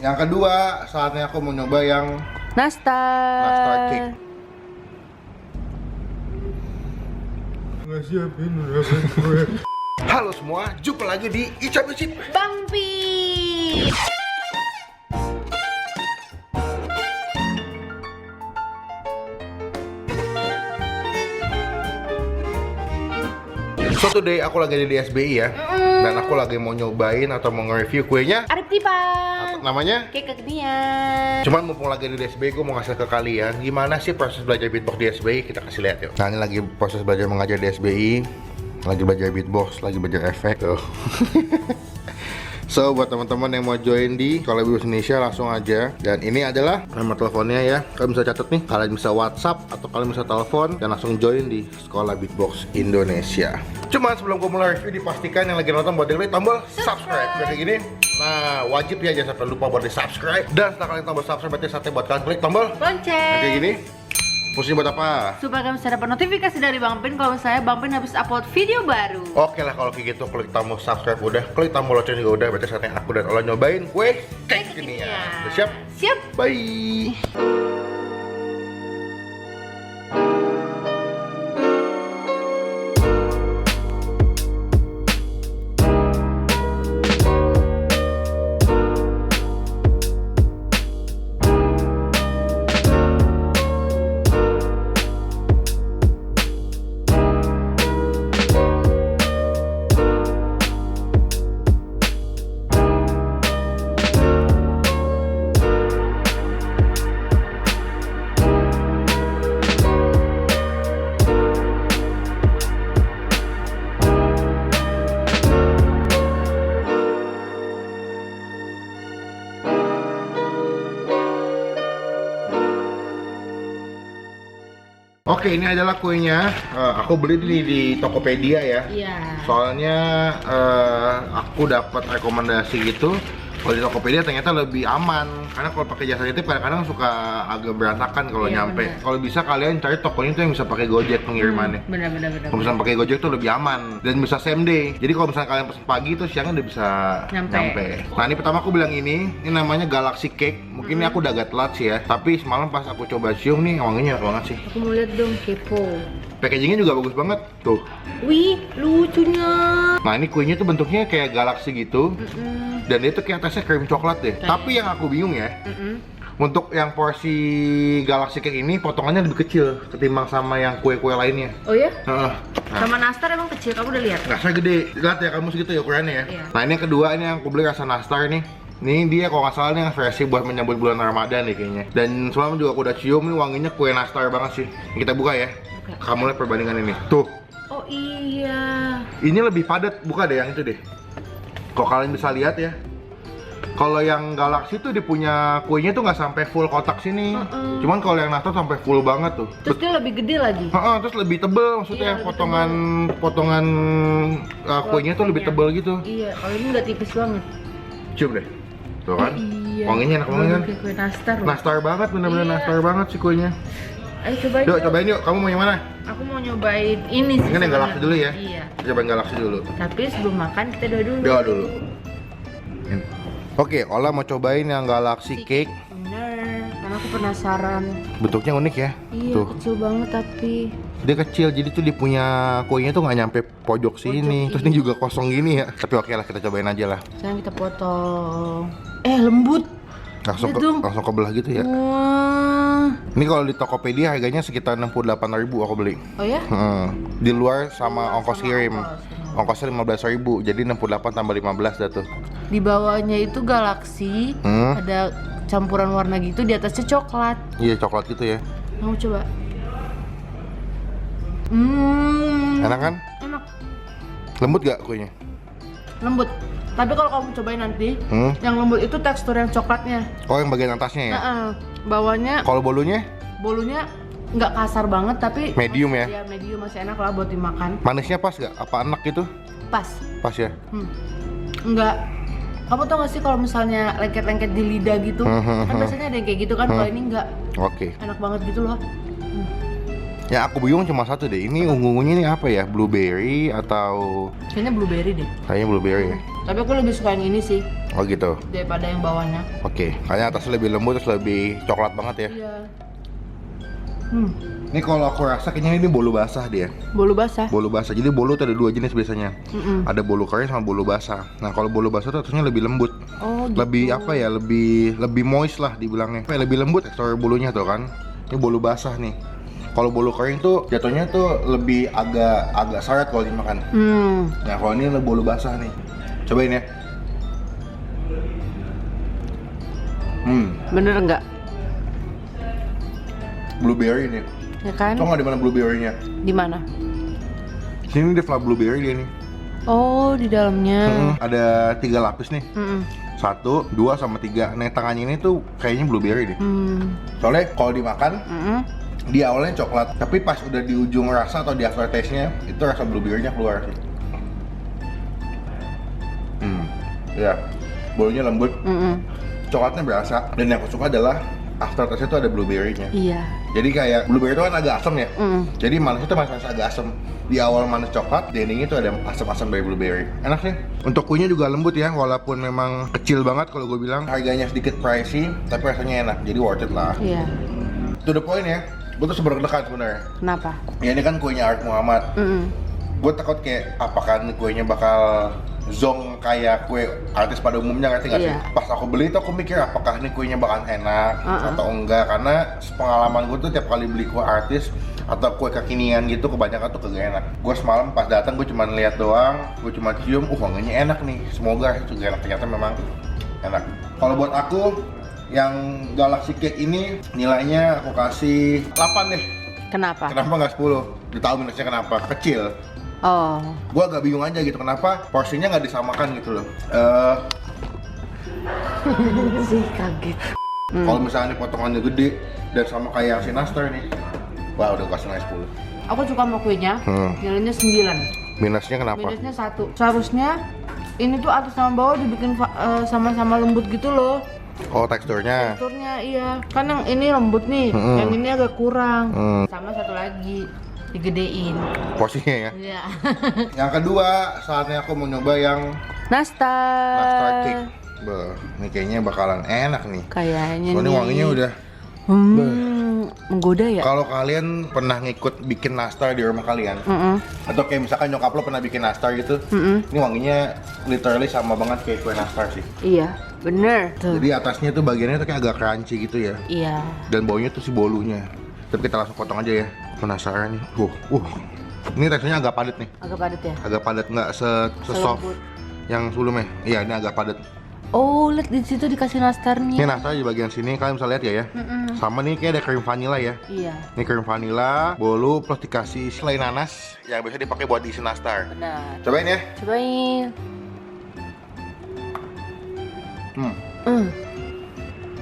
Yang kedua, saatnya aku mau nyoba yang nastar cake. Nggak siapin gue. Halo semua, jumpa lagi di Icap Icip Bang Pi. So today aku lagi di SBI ya, dan aku lagi mau nyobain atau mau nge-review kuenya. Arif Tipa. Namanya? Cake kekinian. Cuman mumpung lagi di SBI, gue mau ngasih ke kalian gimana sih proses belajar beatbox di SBI. Kita kasih lihat yuk. Nah ini lagi proses belajar mengajar di SBI, lagi belajar beatbox, lagi belajar efek tuh. So buat teman-teman yang mau join di Sekolah Beatbox Indonesia langsung aja. Dan ini adalah nomor teleponnya ya. Kalian bisa catat nih. Kalian bisa WhatsApp atau kalian bisa telepon dan langsung join di Sekolah Beatbox Indonesia. Cuma sebelum gue mulai review, dipastikan yang lagi nonton buat klik tombol subscribe kayak gini. Nah wajib ya, jangan sampai lupa buat di subscribe. Dan setelah kalian tombol subscribe berarti saatnya buat kalian klik tombol lonceng. kayak gini. Fungsinya buat apa? Supaya kalian bisa dapat notifikasi dari Bang Pin kalau misalnya Bang Pin habis upload video baru. Oke lah kalau kayak gitu, klik tombol subscribe udah, klik tombol lonceng juga udah. Berarti saatnya aku dan Ola nyobain kue cake ini ya. Udah siap? Siap. Bye. Oke, ini adalah kuenya. Aku beli ini di Tokopedia ya. Iya. Soalnya aku dapat rekomendasi gitu. Kalau di Tokopedia ternyata lebih aman. Karena kalau pakai jasa titip kadang-kadang suka agak berantakan kalau Iya, nyampe. bener. Kalau bisa kalian cari tokonya tuh yang bisa pakai Gojek pengirimannya. Benar. Kalau misalnya pakai Gojek tuh lebih aman dan bisa same day. Jadi kalau misalnya kalian pesen pagi tuh siangnya udah bisa Nyampe. Nah ini pertama aku bilang ini namanya Galaxy Cake. Mungkin ini aku udah agak telat sih ya. Tapi semalam pas aku coba cium nih wanginya enak banget sih. Aku mau lihat dong, kepo. Packagingnya juga bagus banget tuh. Wih, lucunya. Nah ini kuenya tuh bentuknya kayak galaksi gitu. Dan dia tuh kayak atasnya krim coklat deh. Tapi yang aku bingung ya, untuk yang porsi Galaxy Cake ini potongannya lebih kecil ketimbang sama yang kue-kue lainnya. Oh ya? Heeh. Sama nastar emang kecil, kamu udah lihat? Rasanya gede, lihat ya kamu segitu ya ukurannya ya. Iya. Nah ini yang kedua, ini yang aku beli rasa nastar nih. Ini dia kalau nggak salah nih versi buat menyambut bulan Ramadan nih kayaknya. Dan semalam juga aku udah cium nih wanginya kue nastar banget sih. Kita buka ya. Oke. Kamu lihat perbandingan ini. Tuh. Oh iya. Ini lebih padat, buka deh yang itu deh. Kok kalian bisa lihat ya. Kalau yang Galaxy tuh dia punya kuenya tuh nggak sampai full kotak sini. Cuman kalau yang nastar sampai full banget tuh. Terus dia lebih gede lagi. Terus lebih tebel maksudnya Iya, lebih potongan kuenya tuh lebih tebel gitu. Iya, kalau ini nggak tipis banget. Cium deh. Tuh kan? Iya. Wanginya enak banget kan? Kayak kue nastar loh. Nastar banget, bener-bener Iya. nastar banget sih kuenya. Ayo cobain. Yuk cobain yuk, kamu mau yang mana? Aku mau nyobain ini sih. Ini yang sebenarnya. Galaxy dulu ya? Iya. Cobain Galaxy dulu. Tapi sebelum makan kita doa dulu. Doa dulu. Oke, Ola mau cobain yang Galaxy Cake. Bener, karena aku penasaran. Bentuknya unik ya. Iya, Tuh. kecil banget tapi. Dia kecil, jadi tuh dia punya kuenya tuh nggak nyampe pojok sini. Terus ini juga kosong gini ya. Tapi oke lah, kita cobain aja lah. Sekarang kita potong. Lembut. Langsung Lihat dong. langsung kebelah gitu ya. Wah. Ini kalau di Tokopedia harganya sekitar 68.000 aku beli. Oh ya? Di luar sama ongkos sama kirim. ongkos. Ongkosnya 15.000, jadi 68 tambah 15 dah tuh. Di bawahnya itu galaksi, ada campuran warna gitu, di atasnya coklat. Iya, coklat gitu ya. Mau coba? Enak kan? Enak, Lembut gak kuenya? lembut. Tapi kalau kamu cobain nanti, yang lembut itu tekstur yang coklatnya. Oh, yang bagian atasnya ya? Bawahnya, Kalau bolunya? bolunya nggak kasar banget tapi Medium ya? Iya, medium, masih enak lah buat dimakan. Manisnya pas gak? Apa enak gitu? Pas. Pas ya? Enggak. Kamu tau gak sih kalau misalnya lengket-lengket di lidah gitu? Kan biasanya ada yang kayak gitu kan, kalau ini enggak. Oke. Enak banget gitu loh. Ya aku bingung cuma satu deh. Ini ungu-ungunya ini apa ya? Blueberry atau Kayaknya blueberry deh. kayaknya blueberry ya? Tapi aku lebih suka yang ini sih Oh gitu. daripada yang bawahnya. Oke, kayaknya atasnya lebih lembut terus lebih coklat banget ya. Iya. Ini kalau aku rasa kayaknya ini bolu basah dia. Bolu basah. Bolu basah. Jadi bolu tuh ada dua jenis biasanya. Mm-mm. Ada bolu kering sama bolu basah. Nah, kalau bolu basah tuh atasnya lebih lembut. Oh gitu. Lebih apa ya? Lebih moist lah dibilangnya. Kayak lebih lembut tekstur bulunya tuh kan. Ini bolu basah nih. Kalau bolu kering tuh jatuhnya tuh lebih agak seret kalau dimakan. Nah, kalau ini bolu basah nih. Cobain ya. Bener nggak? Blueberry nih. Ya kan? Tau nggak di mana blueberry-nya? Di mana? Sini dia flavor blueberry dia nih. Oh, di dalamnya. Ada 3 lapis nih. Mm-mm. 1, 2, sama 3. Nah, tangannya ini tuh kayaknya blueberry deh. Soalnya kalau dimakan Mm-mm. di awalnya coklat, tapi pas udah di ujung rasa atau di aftertaste-nya itu rasa blueberry-nya keluar sih. Ya, bolunya lembut, Mm-mm. coklatnya berasa. Dan yang aku suka adalah aftertaste itu ada blueberry-nya. Iya. Jadi kayak blueberry itu kan agak asam ya. Mm. Jadi manis itu masih agak asam. Di awal manis coklat, di ending itu ada asam-asam dari blueberry. Enak sih. Untuk kuenya juga lembut ya, walaupun memang kecil banget kalau gue bilang. Harganya sedikit pricey, tapi rasanya enak. Jadi worth it lah. Iya. To the point ya, gue tuh sebenarnya sebenarnya. Kenapa? Ya ini kan kuenya Arif Muhammad. Gue takut kayak apakah nih kuenya bakal zong kayak kue artis pada umumnya, ngerti nggak sih? Iya. Pas aku beli tuh aku mikir apakah nih kuenya bakal enak atau enggak, karena pengalaman gue tuh tiap kali beli kue artis atau kue kekinian gitu kebanyakan tuh kagak enak. Gue semalam pas datang gue cuma lihat doang, gue cuma cium, wanginya enak nih, semoga itu juga enak, ternyata memang enak. Kalau buat aku yang Galaxy Cake ini nilainya aku kasih 8 deh. Kenapa? Kenapa nggak 10? Ditahu minusnya kenapa? Kecil. Oh. Gue agak bingung aja gitu kenapa porsinya nggak disamakan gitu loh. Sih kaget. Kalau misalnya nih potongannya gede dan sama kayak yang si Nastar nih, wah udah kasih nilai 10. Aku suka sama kuenya. Nilainya 9. Minusnya kenapa? Minusnya 1. Seharusnya ini tuh atas sama bawah dibikin sama-sama lembut gitu loh. Oh, teksturnya. Teksturnya iya. Kan yang ini lembut nih, yang ini agak kurang. Sama satu lagi digedein. Porsinya ya. Iya. Yang kedua, saatnya aku mau nyoba yang Nastar Cake. Beuh, ini kayaknya bakalan enak nih. Kayaknya Soalnya nih. wanginya udah menggoda ya. Kalau kalian pernah ngikut bikin nastar di rumah kalian, atau kayak misalkan nyokap lo pernah bikin nastar gitu, ini wanginya literally sama banget kayak kue nastar sih. Iya, bener. Tuh. Jadi atasnya tuh bagiannya tuh kayak agak crunchy gitu ya. Iya. Dan baunya tuh si bolunya. Tapi kita langsung potong aja ya. Penasaran nih. Ini teksturnya agak padat nih. Agak padat ya. Agak padat, nggak se-soft Selembut. yang sebelumnya. Iya, ini agak padat. Oh, lihat di situ dikasih nastarnya. Ini nastar di bagian sini kalian bisa lihat ya. Sama nih kayak ada krim vanilla ya. Iya. Ini krim vanilla, bolu plus dikasih selai nanas yang biasa dipakai buat diisi nastar. Benar. Cobain ya. Cobain.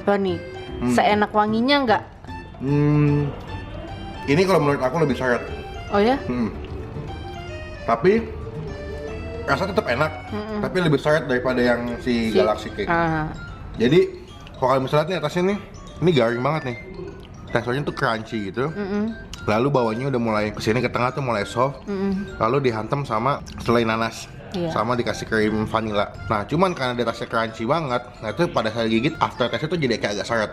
Apa nih? Seenak wanginya nggak? Ini kalau menurut aku lebih seret. Oh ya? Tapi rasa tetap enak, tapi lebih seret daripada yang si Galaxy Cake. Jadi kalau kalian bisa lihat nih atasnya nih, ini garing banget nih. Teksturnya tuh crunchy gitu. Lalu bawahnya udah mulai kesini ke tengah tuh mulai soft. Lalu dihantam sama selai nanas. Iya. Sama dikasih krim vanilla. Nah, cuman karena dia rasanya crunchy banget, nah itu pada saat gigit aftertaste tuh jadi kayak agak seret.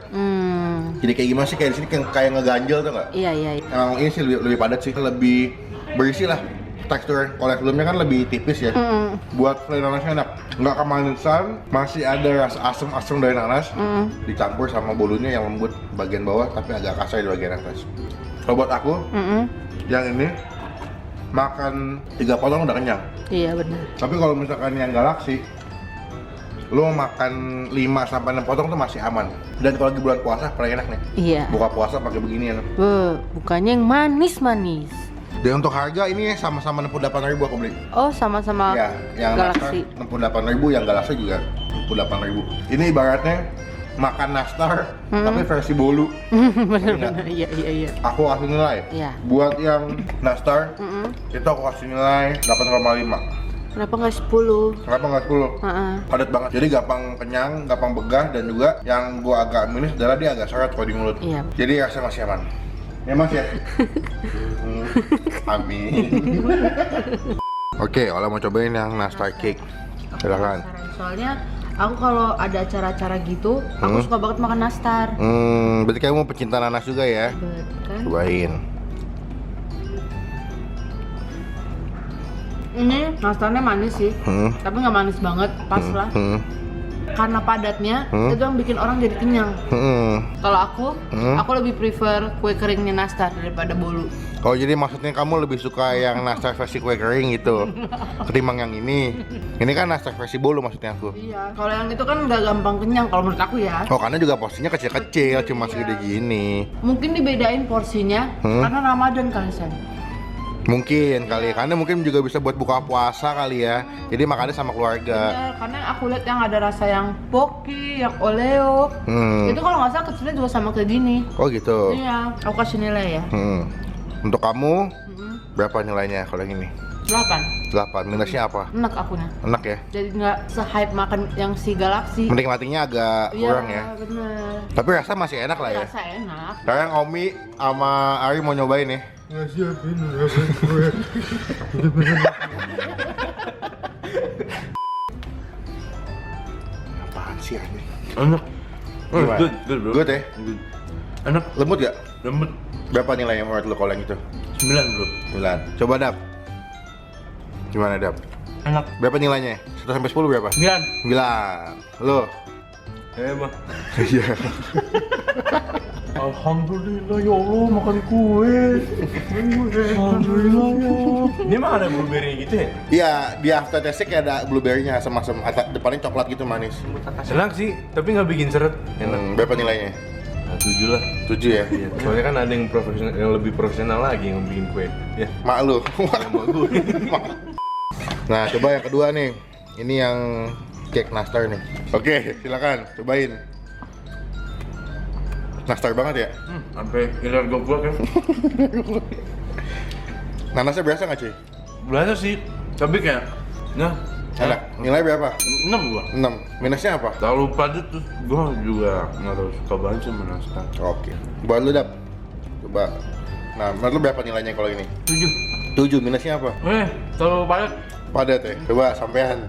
Jadi kayak gimana sih, kayak di sini kayak ngeganjel tuh nggak? Iya, iya. Emang ini sih lebih padat sih, lebih berisi lah tekstur. Kalau yang sebelumnya kan lebih tipis ya. Buat selai nanasnya enak, nggak kemanisan, masih ada rasa asam-asam dari nanas, dicampur sama bolunya yang lembut bagian bawah, tapi agak kasar di bagian atas. Kalau buat aku, yang ini makan 3 potong udah kenyang. Iya, benar. Tapi kalau misalkan yang Galaxy, lo makan 5-6 potong tuh masih aman. Dan kalau lagi bulan puasa paling enak nih. Iya. Buka puasa pakai beginian. Bukannya yang manis-manis. Dan untuk harga ini sama-sama 68.000 aku beli. Oh, sama-sama Ya, yang Galaxy. Nastar 68.000, yang Galaxy juga 68.000. Ini ibaratnya makan nastar tapi versi bolu. Bener-bener. Iya. Aku kasih nilai. Iya. Buat yang nastar, itu aku kasih nilai 8,5. Kenapa nggak 10? Kenapa nggak 10? Padat banget, jadi gampang kenyang, gampang begah, dan juga yang gua agak minus adalah dia agak seret kalau di mulut. Iya. Jadi rasanya masih aman. Ya Mas ya. Amin. Oke, Ola mau cobain yang nastar cake. Silakan. Soalnya aku kalau ada acara-acara gitu, aku suka banget makan nastar. Berarti kamu pecinta nanas juga ya? Kan? Cobain. Ini nastarnya manis sih, tapi nggak manis banget, pas lah. Karena padatnya, itu yang bikin orang jadi kenyang. Kalau aku lebih prefer kue keringnya nastar daripada bolu. Oh, jadi maksudnya kamu lebih suka yang nastar versi kue kering gitu ketimbang yang ini. Ini kan nastar versi bolu maksudnya aku. Iya, kalau yang itu kan nggak gampang kenyang kalau menurut aku ya. Oh, karena juga porsinya kecil-kecil, cuma segede gini. Mungkin dibedain porsinya karena Ramadan kali Sen. Mungkin kali, karena mungkin juga bisa buat buka puasa kali ya. Jadi makannya sama keluarga. Bener, karena aku lihat yang ada rasa yang poki, yang oleo. Itu kalau nggak salah kecilnya juga sama kayak gini. Oh gitu. Iya, aku kasih nilai ya. Untuk kamu berapa nilainya kalau yang ini? 8. 8. Minusnya apa? Enak akunya. Enak ya? Jadi nggak se-hype makan yang si Galaxy. Menikmatinya agak kurang ya. Iya, bener. Tapi rasa masih enak lah ya. Rasa enak. Sekarang Omi sama Ari mau nyobain nih. Nggak siapin gue. Apaan sih ini? Enak. Gimana? Good bro. Good ya? Good. Enak. Lembut gak? Lembut. Berapa nilainya menurut lo kalau yang itu? 9 bro. 9. Coba Dap. Gimana Dap? Enak. Berapa nilainya? 1 sampai 10 berapa? 9. 9. Lo? Mah. Iya. Alhamdulillah ya Allah makan kue. Alhamdulillah ya. Ini mah ada blueberry gitu ya? Iya, di aftertaste kayak ada blueberry-nya asam-asam, depannya coklat gitu manis. Enak sih, tapi nggak bikin seret. Enak. Berapa nilainya? 7 lah. 7 ya? Iya. Soalnya kan ada yang profesional, yang lebih profesional lagi yang bikin kue. Ya. Mak lu. Sama gue. Nah, coba yang kedua nih. Ini yang cake nastar nih. Oke, silakan cobain. Nastar banget ya? Sampai iler gue kan. Nanasnya berasa nggak cuy? Berasa sih, tapi kayak, nah, Enak. Nilai berapa? 6 gua. 6. Minusnya apa? Terlalu padat tuh, gua juga nggak terlalu suka banget sama nastar. Oke. Buat lu Dap. Coba. Nah, menurut lu berapa nilainya kalau ini? 7. 7. Minusnya apa? Terlalu padat. Padat ya? Coba sampean.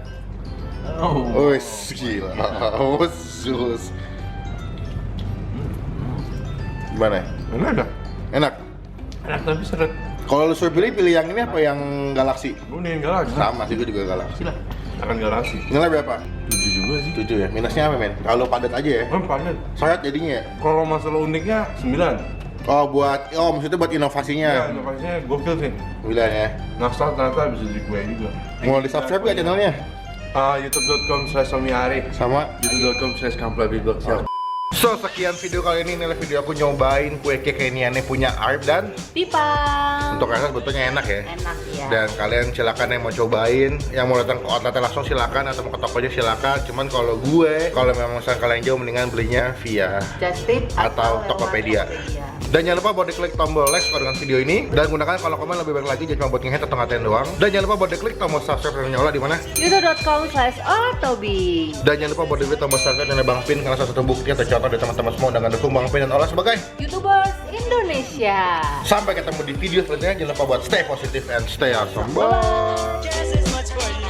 Oh. Wes, gila. Sus. Gimana? Enak dah. Enak. Enak tapi seret. Kalau lu suruh pilih yang ini apa yang Galaxy? Gua nih Galaxy. Sama sih, gue juga Galaxy. lah. Akan Galaxy. Nilai berapa? 7 juga sih. 7 ya? Minusnya apa men? Kalau padat aja ya? Padat. Seret jadinya ya? Kalau masalah uniknya 9. Maksudnya buat inovasinya? Ya, inovasinya gokil sih. 9 ya? Nastar ternyata bisa jadi kue juga. Mau di subscribe gak channelnya? youtube.com/somiari Sama? youtube.com/kamplabiblogs. So, sekian video kali ini. Inilah video aku nyobain kue cake kekiniannya punya Arif dan Pipa. untuk rasa sebetulnya enak ya. Enak ya. Dan kalian silakan yang mau cobain, yang mau datang ke outletnya langsung silakan, atau mau ke tokonya silakan. Cuman kalau memang misalnya kalian jauh, mendingan belinya via Just Tip atau lewat Tokopedia. Dan jangan lupa buat diklik tombol like kalau dengan video ini, dan gunakan kalau komen lebih baik lagi, jangan cuma buat nge-hate atau ngatain doang. Dan jangan lupa buat diklik tombol subscribe dan nyala di mana. youtube.com/ortobi. Dan jangan lupa buat diklik tombol subscribe dan Bang Pin, karena salah satu bukti atau contoh dari teman-teman semua dengan dukung Bang Pin dan Ola sebagai YouTubers Indonesia. Sampai ketemu di video selanjutnya. Jangan lupa buat stay positive and stay awesome. Bye. Just as much for you.